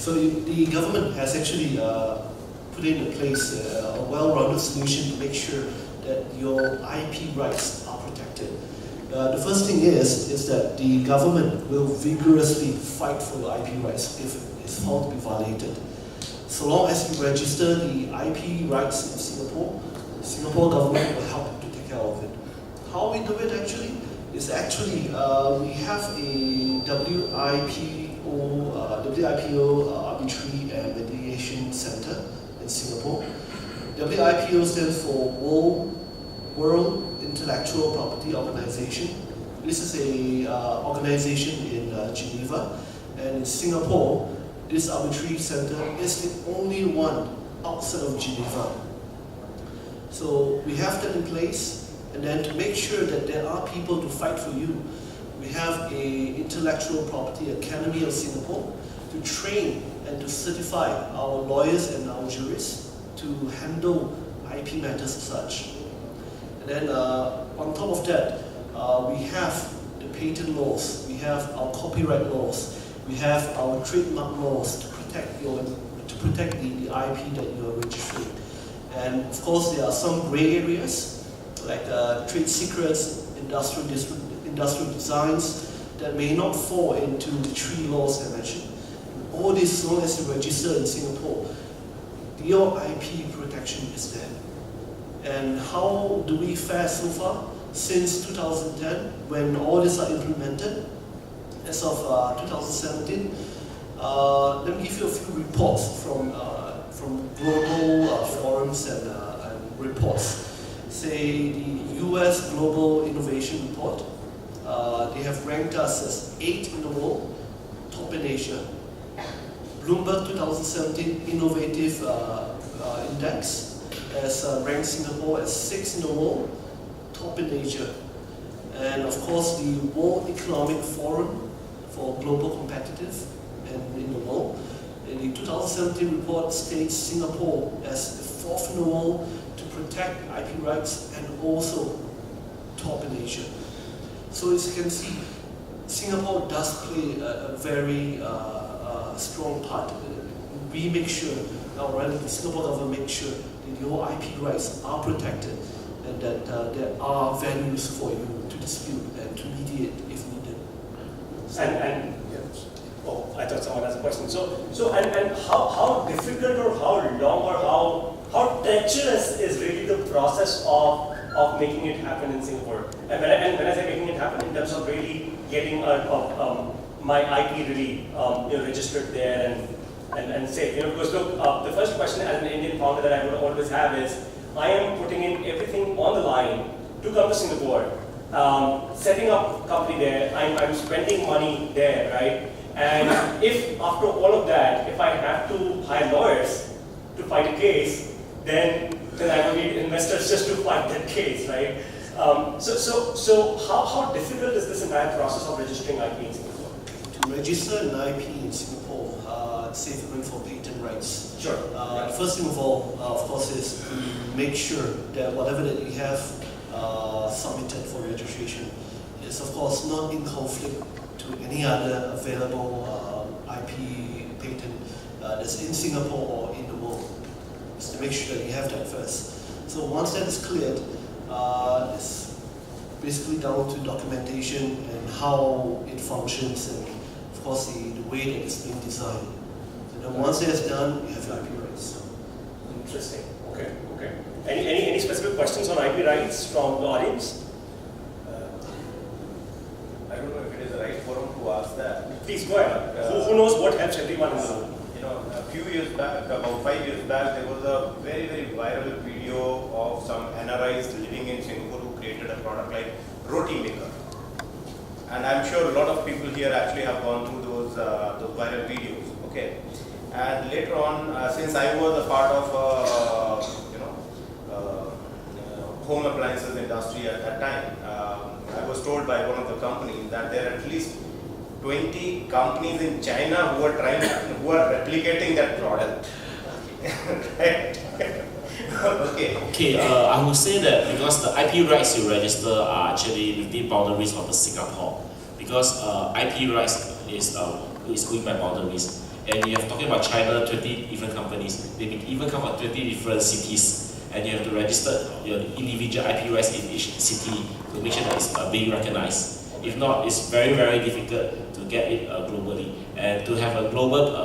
So the government has actually put in place a well-rounded solution to make sure that your IP rights are protected. The first thing is that the government will vigorously fight for your IP rights if it is found to be violated. So long as you register the IP rights in Singapore, the Singapore government will help to take care of it. How we do it actually is we have a WIPO Arbitration and Mediation Center in Singapore. WIPO stands for World Intellectual Property Organization. This is a organization in Geneva, and in Singapore, this arbitration center is the only one outside of Geneva. So we have that in place, and then to make sure that there are people to fight for you, we have a Intellectual Property Academy of Singapore to train and to certify our lawyers and our jurists to handle IP matters as such. And then on top of that, we have the patent laws, we have our copyright laws, we have our trademark laws to protect the IP that you are registering. And of course, there are some gray areas like trade secrets, industrial designs that may not fall into the three laws I mentioned. All this, as long as you register in Singapore, your IP protection is there. And how do we fare so far? Since 2010, when all these are implemented, as of 2017, let me give you a few reports from global forums and reports. Say the US Global Innovation Report, they have ranked us as 8 in the world, top in Asia. Bloomberg 2017 Innovative Index has ranked Singapore as 6 in the world, top in Asia. And of course, the World Economic Forum for Global Competitive and in the world, in the 2017 report states Singapore as the 4th in the world to protect IP rights and also top in Asia. So as you can see, Singapore does play a very strong part. We make sure, or rather the Singapore government makes sure that your IP rights are protected and that there are venues for you to dispute and to mediate if needed. So, oh, I thought someone has a question. So how difficult or how long or how treacherous is really the process of making it happen in Singapore? And when I say making it happen in terms of really getting my IP really registered there and safe. Because look, the first question as an Indian founder that I would always have is, I am putting in everything on the line to come to Singapore, setting up a company there, I'm spending money there, right? And if after all of that, if I have to hire lawyers to fight a case, then I will need investors just to fight that case, right? So how difficult is this entire process of registering IP in Singapore? To register an IP in Singapore, safe haven for patent rights. Sure. The first thing of all, of course, is to make sure that whatever that you have submitted for registration is, of course, not in conflict to any other available IP patent that's in Singapore or in the world. Just to make sure that you have that first. So once that is cleared, it's basically down to documentation and how it functions and, of course, the way that it's being designed. And then once that's done, you have your IP rights. Interesting. Okay. Any specific questions on IP rights from the audience? I don't know if it is the right forum to ask that. Please go ahead. Who knows what helps everyone in the room? A few years back, about 5 years back, there was a very, very viral video of some NRIs living in Singapore who created a product like Roti Maker. And I'm sure a lot of people here actually have gone through those viral videos. Okay. And later on, since I was a part of home appliances industry at that time, I was told by one of the companies that there are at least 20 companies in China who are replicating that product. Right? Okay, I would say that because the IP rights you register are actually within boundaries of the Singapore, because IP rights is going by boundaries, And you have talking about China, 20 different companies. They even come from 20 different cities, and you have to register your individual IP rights in each city to make sure that it's being recognized. If not, it's very, very difficult to get it globally. And to have a global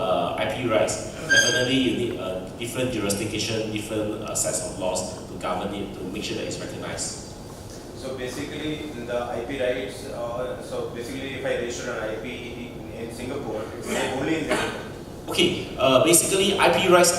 IP rights, definitely you need different jurisdiction, different sets of laws to govern it, to make sure that it's recognized. So basically, the IP rights, so basically if I register an IP in Singapore, it's only in Singapore. Okay, basically IP rights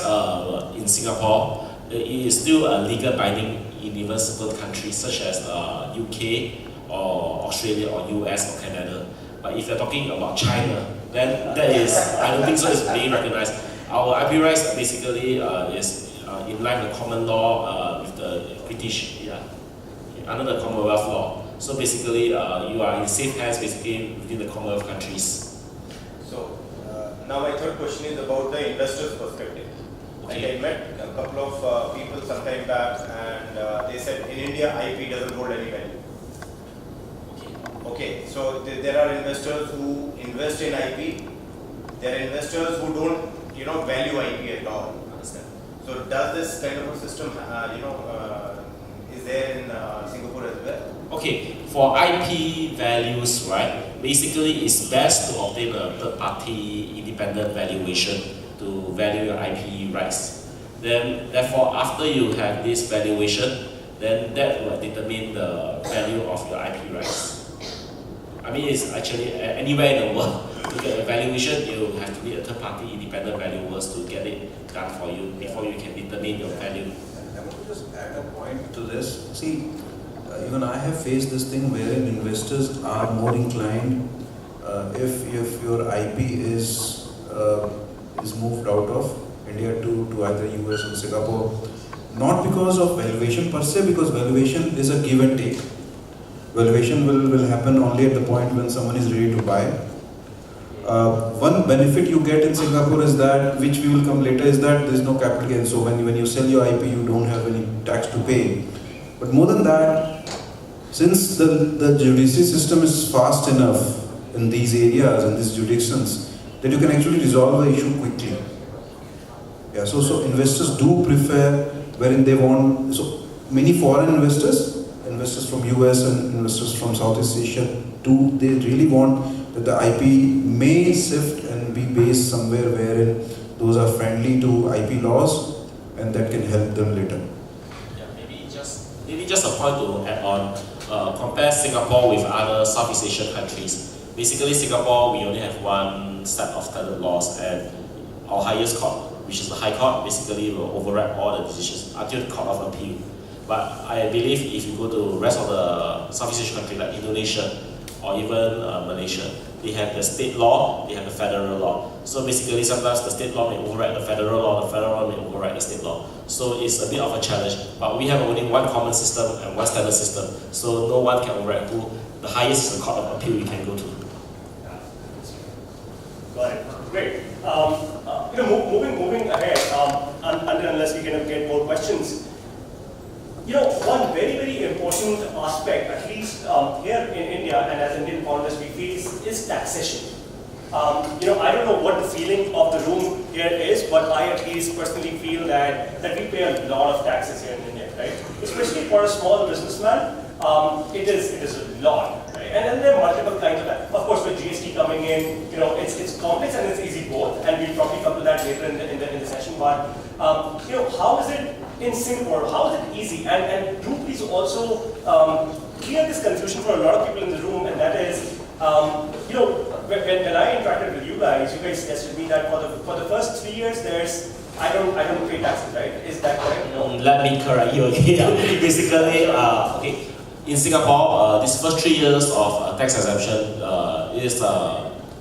in Singapore is still legal binding in even certain countries such as UK or Australia or US or Canada. But if you're talking about China, then that is, I don't think so it's being recognized. Our IP rights basically is in line with common law with the British, under the Commonwealth law. So basically you are in safe hands basically within the Commonwealth countries. So now my third question is about the investor's perspective. Okay. Like I met a couple of people some time back and they said in India IP doesn't hold any value. Okay, so there are investors who invest in IP. There are investors who don't, value IP at all. Understand. So does this kind of a system, is there in Singapore as well? Okay, for IP values, right, basically it's best to obtain a third-party independent valuation to value your IP rights. Then, therefore, after you have this valuation, then that will determine the value of your IP rights. I mean, it's actually anywhere in the world to get a valuation, you have to need a third-party independent valuers to get it done for you before you can determine your value. I want to just add a point to this. See, even I have faced this thing wherein investors are more inclined if your IP is moved out of India to either US or Singapore, not because of valuation per se, because valuation is a give and take. Valuation will happen only at the point when someone is ready to buy. One benefit you get in Singapore is that, which we will come later, is that there is no capital gain. So when you sell your IP, you don't have any tax to pay. But more than that, since the judiciary system is fast enough in these areas, in these jurisdictions, that you can actually resolve the issue quickly. Yeah, so investors do prefer wherein they want, so many foreign investors from US and investors from Southeast Asia too, they really want that the IP may shift and be based somewhere wherein those are friendly to IP laws and that can help them later. Yeah, maybe just a point to add on. Compare Singapore with other Southeast Asian countries. Basically, Singapore, we only have one set of standard laws, and our highest court, which is the High Court, basically will override all the decisions until the Court of Appeal. But I believe if you go to the rest of the Southeast Asian countries like Indonesia or even Malaysia, they have the state law, they have the federal law. So basically sometimes the state law may override the federal law may override the state law. So it's a bit of a challenge. But we have only one common system and one standard system. So no one can override who. The highest is the Court of Appeal you can go to. Got it. Great. Moving ahead, unless we can get more questions. One very, very important aspect, at least here in India and as Indian founders we face, is taxation. I don't know what the feeling of the room here is, but I at least personally feel that we pay a lot of taxes here in India, right? Especially for a small businessman, it is a lot, right? And then there are multiple kinds of that. Of course, with GST coming in, it's complex and it's easy both, and we'll probably come to that later in the session. But how is it in Singapore? How is it easy? And do please also clear this confusion for a lot of people in the room, and that is, when I interacted with you guys suggested me that for the first 3 years I don't pay taxes, right? Is that correct? No. Let me correct you again. Basically, okay, in Singapore, these first 3 years of tax exemption is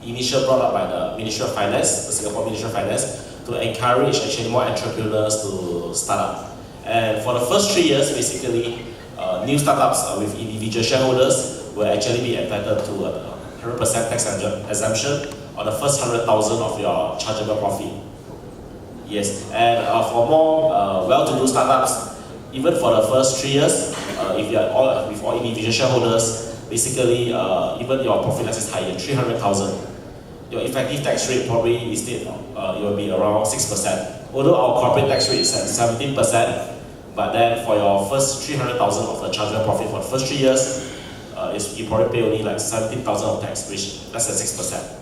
initially brought up by the Ministry of Finance, the Singapore Ministry of Finance, to encourage actually more entrepreneurs to start up. And for the first 3 years, basically, new startups with individual shareholders will actually be entitled to 100% tax exemption on the first 100,000 of your chargeable profit. Yes, and for more well-to-do startups, even for the first 3 years, if you are all with all individual shareholders, basically even your profit is higher, 300,000. your effective tax rate probably instead it will be around 6%. Although our corporate tax rate is at 17%, but then for your first 300,000 of the chargeable profit for the first 3 years, you probably pay only like 17,000 of tax, which less than 6%.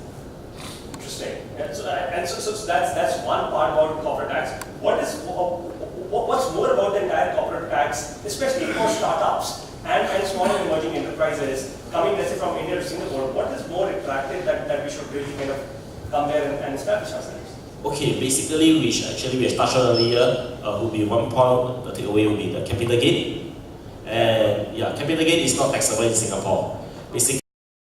Interesting. So that's one part about corporate tax. What's more about the entire corporate tax, especially for startups and small and emerging enterprises coming, let's say, from India to Singapore? What is more attractive that we should really kind of come there and establish ourselves? Okay, basically, which actually we touched on earlier, would be one point, the takeaway would be the capital gain. And yeah, capital gain is not taxable in Singapore. Basically,